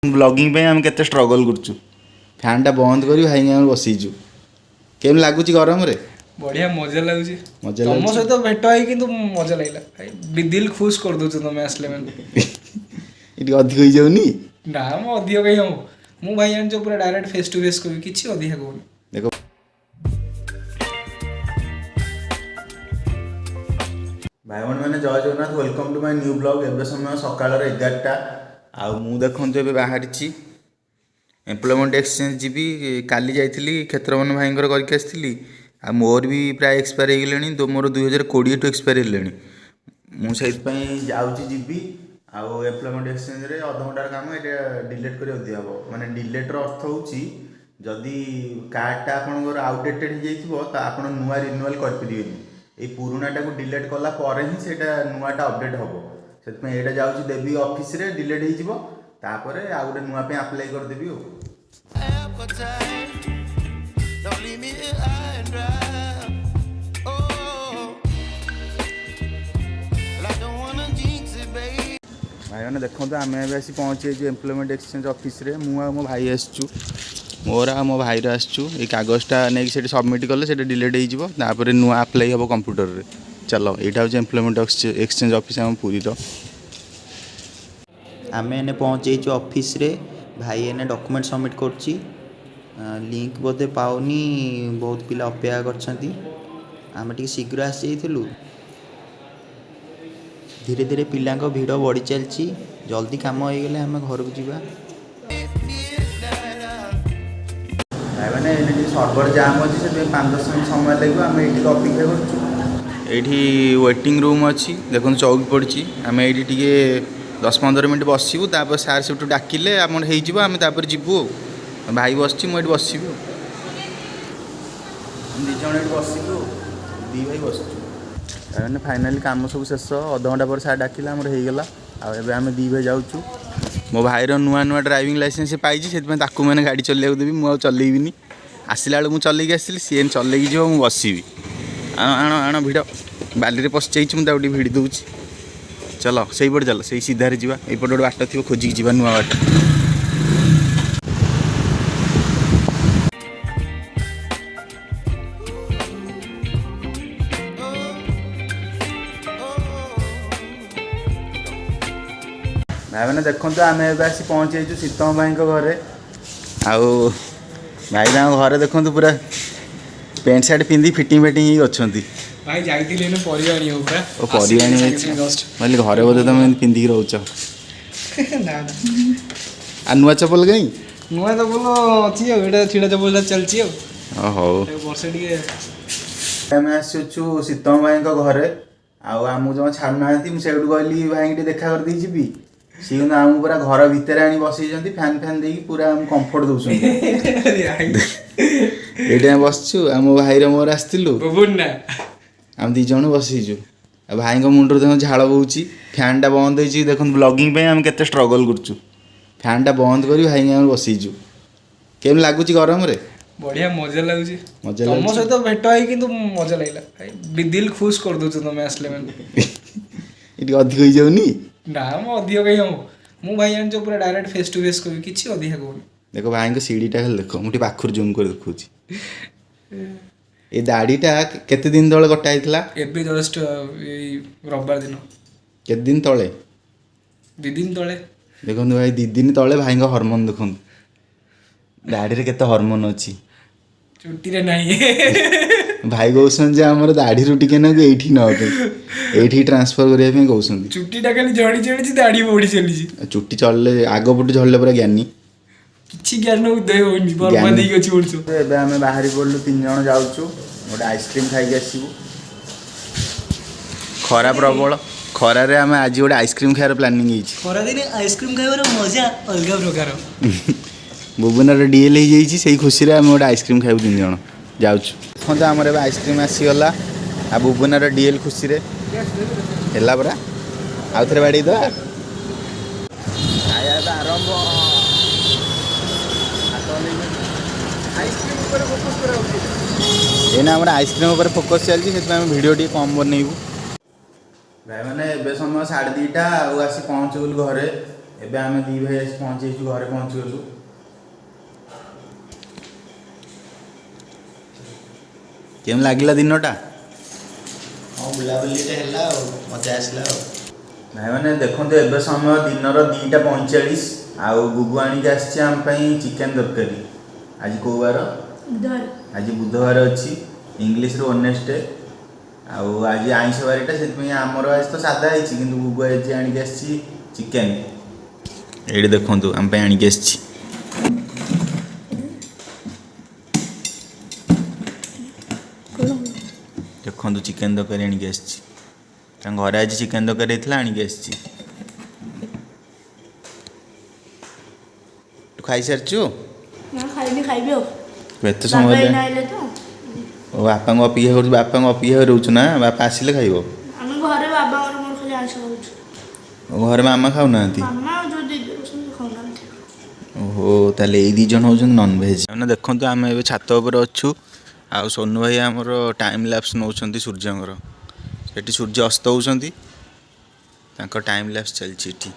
Blogging पे हम केते स्ट्रगल करछु फैन टा बंद करी भाई हम बसीचु केम लागुची गरम रे बढ़िया मजा लाଗୁଛି मजा तुम लागुची सहित भेट है कि मजा लागला भाई दिल खुश कर दो तुम आसले मैंने इटी अधिक होई जाउनी ना मो अधिक कहीं हम मु भाई आन जो पूरा डायरेक्ट फेस टू फेस कहबी किछि अधिक कहूनी देखो भाई बहन मैंने जय Jagannath welcome to my new blog एबे समय सकाळ 11टा आ मु देखन जो बाहरी एम्प्लॉयमेंट एक्सचेंज जीवी काली जाइली क्षेत्रवन भाई करके आसती आ मोर भी प्राय एक्सपायर हो गले तो मोर 2020 टू एक्सपायर है मुझे जाऊँगी जीवी आउ एम्प्लॉयमेंट एक्सचेंज रे अध घंटार काम ये डिलीट कर दिया माने डिलीटर अर्थ होची जदि कार्डटा आपनकर आउटडेटेड हो जाइथिबो त आपन नुआ रिन्यूअल कर परिबेनी ए पुरानाटा को डिलीट कला पर ही सेटा नुआटा अपडेट हबो सेतमे एटा जाउची देबी ऑफिस रे डिलीट हो जिवो तापरे आ गुटे नुआ पे अप्लाई कर देबी ओ भाई मैंने देखो आम आसी पहुँचे एम्प्लॉयमेंट एक्सचेंज ऑफिस रे मु मो भाई आसचु मोर आ मो भाईर आसचु ये कागजटा नहीं से सबमिट कले से डिलीट होपर नुआ अप्लाई हम कंप्यूटर रे चलो यहाँ हूँ एम्प्लॉयमेंट एक्सचेंज ऑफिस आम पुरी आम एने पहुँचे ऑफिस रे भाई एने डॉक्यूमेंट सबमिट करछि लिंक बोधे पाउनी बहुत पिला अपेक्षा करछंती आम टी शीघ्र आसी जाइथिलु धीरे धीरे पिला भिड़ बढ़ी चलती जल्दी कम हो गले आम घर को जीवा भाई मैंने सर्वर जाम अच्छी से 5-10 मिनट समय लगे आम ये अपेक्षा कर वेटिंग रूम अच्छी देखो चौक पड़ी आम ये 10-15 मिनट बसबू तापर सार से डाकिले आम हो जीवु भाई बस मुझे बसबू दिज बसलु दी भाई बसचु मैंने फाइनाली काम सब शेष अध घंटा पर सार डाकिला आमर होगला आम दी भाई जाऊँ मो भाईर नुआ नुआ ड्राइविंग लाइसेंस पाई से मैंने गाड़ी चलैया देवी मुझे चलैबिनी आसला बेलू मुझे चलैकी आसली सी चलैकी जी मुझे बसबी आण आण भिड़ बाली पशि जाइए मुझे भिड़ दूची चलो से पटे चल से सीधारे जावा यपटे गोटे बाट थी खोजिक जावा नुआ बाट भाई मैंने देखो आम एसी पहुँचे शीतम भाई घरे आउ भाई घर देखो पूरा पेंट सार्ट पिंधि फिटिंग फैटिंग अच्छा भाई जाइतिले ने परिया आनी हो पूरा ओ परिया आनी माने घरे बोधे तुम पिंधि रहउछ ना ना आ नुआ चप्पल गई नुआ चप्पल अछि एटा छिडा चप्पल चलछि ओ हो वर्ष टिके हम आसछु शीतम भाई घरे आउ आमु जमा छाड़ नांती मु सेउड गली भाई के देखा कर दी जिबी सी आम पूरा घर भितर आनी बसई फैन फैन दे पूरा कंफर्ट दौरान ये बसचु आम भाईर मोर आसलु आम दी जन बसईचु भाई मुंडर देख झाड़ बोची फैन टा बंद हो देख ब्लॉगिंग पे हम केते स्ट्रगल करछु फैन टा बंद करी भाई हम बसईचु केम लागुची गरम रे बढ़िया मजा लाଗୁଛି मजा तुम सहित भेट है कि मजा लागला भाई दिल खुश कर दो तुम आसले मैंने इटी अधिक होई जाउनी ना मो अधिक कहीं हम मु भाई आन जो पूरा डायरेक्ट फेस टू फेस कहबी किछि अधिक कहूनी देखो भाई को सीढ़ीटा खाली देख मुझे पाखर जूम कर देखुची ये दाढ़ीटा केते दिन तले कटा होता एबे जस्ट रविवार दिन केते दिन तले 2 दिन तले देखो भाई 2 दिन तले भाई हार्मोन देखो दाढ़ी रे केते हार्मोन अच्छी चुट्टी रे नहीं भाई कहउसन जे हमर दाढ़ी रू टिके ना एठी न एठी ट्रांसफर करिया पे कहउसन चुट्टी टा खाली झड़ी झड़ी दाढ़ी बड़ी चली चुट्टी चलले आगो पटे झड़ले पूरा ज्ञानी किछि ज्ञान उदय होनी बर्मा देई गछि बोलछु एबे हमें बाहरी पड़लु 3 जण जाउछु गोटे आइसक्रीम खाई के आसीबु खरा प्रबल खरा रे हमें आज गोटे आइसक्रीम खायर प्लानिंग हिची खरा दिन आइसक्रीम खाइबार मजा अलगा प्रकार भुवनर डीएल हो जाइए से खुशी रे हम गोटे आइसक्रीम खाइबु 3 जण जाउछु देखो आमर एबे आइसक्रीम आसीगला आ भुवनर डीएल खुशी रे हेला परा आउ थरे बाड़ी दो आया त आरंभ एना हमरा आइसक्रीम ऊपर फोकस चलछि सेत में वीडियो टी कम बनैबू भाई मैंने एबे समय 2:30 आसी पहुँचल घरे ଏବେ ଆମେ ଦି ଭାଇ ଆସି ପହଞ୍ଚିଛୁ, ଘରେ ପହଞ୍ଚିଗଲୁ। କେମିତି ଲାଗିଲା ଦିନଟା? ହଁ ବୁଲାବୁଲିଟା ହେଲା ଆଉ ମଜା ଆସିଲା ଆଉ। ଭାଇମାନେ ଦେଖନ୍ତୁ ଏବେ ସମୟ ଦିନର 2:45 ଆଉ ଗୁଗୁ ଆଣିକି ଆସିଛି ଆମ ପାଇଁ ଚିକେନ୍ ତରକାରୀ। ଆଜି କେଉଁ ବାର? ବୁଧବାର। ଆଜି ବୁଧବାର ଅଛି, ଇଂଲିଶରେ ୱେଡନେସଡେ। ଆଉ ଆଜି ଆଇଁଷ ବାରିଟା, ସେଥିପାଇଁ ଆମର ଆଜି ତ ସାଧା ହେଇଛି, କିନ୍ତୁ ଗୁଗୁ ଆଜି ଆଣିକି ଆସିଛି ଚିକେନ୍। ଏଇଠି ଦେଖନ୍ତୁ ଆମ ପାଇଁ ଆଣିକି ଆସିଛି। ଦେଖନ୍ତୁ ଚିକେନ୍ ତରକାରୀ ଆଣିକି ଆସିଛି। ତାଙ୍କ ଘରେ ଆଜି ଚିକେନ୍ ତରକାରୀ ହେଇଥିଲା, ଆଣିକି ଆସିଛି। ତୁ ଖାଇସାରିଛୁ? ନା ଖାଇନି, ଖାଇବି ଆଉ। ଏତେ ସମୟ ବାପା ହେଲା? ଏଇନା ଆଇଲେ ତ। ଓ ବାପାଙ୍କୁ ଅପେକ୍ଷା କରୁଛୁ, ବାପାଙ୍କୁ ଅପେକ୍ଷା ରହୁଛୁ ନା? ବାପା ଆସିଲେ ଖାଇବ। ଆମେ ଘରେ ବାବାଙ୍କର ମୋର ଖାଲି ଆଇଁଷ ଖାଉଛୁ। ଘରେ ମାମା ଖାଉନାହାନ୍ତି? ମାମା ଆଉ ଯୋଉ ଦିଦି ଅଛନ୍ତି ଖାଉନାହାନ୍ତି। ଓହୋ, ତାହେଲେ ଏଇ ଦୁଇ ଜଣ ହେଉଛନ୍ତି ନନଭେଜ୍। ମାନେ ଦେଖନ୍ତୁ ଆମେ ଏବେ ଛାତ ଉପରେ ଅଛୁ, ଆଉ ସୋନୁ ଭାଇ ଆମର ଟାଇମ୍ ଲ୍ୟାପ୍ସ ନେଉଛନ୍ତି ସୂର୍ଯ୍ୟଙ୍କର। ସେଠି ସୂର୍ଯ୍ୟ ଅସ୍ତ ହେଉଛନ୍ତି, ତାଙ୍କ ଟାଇମ୍ ଲ୍ୟାପ୍ସ ଚାଲିଛି ଏଠି।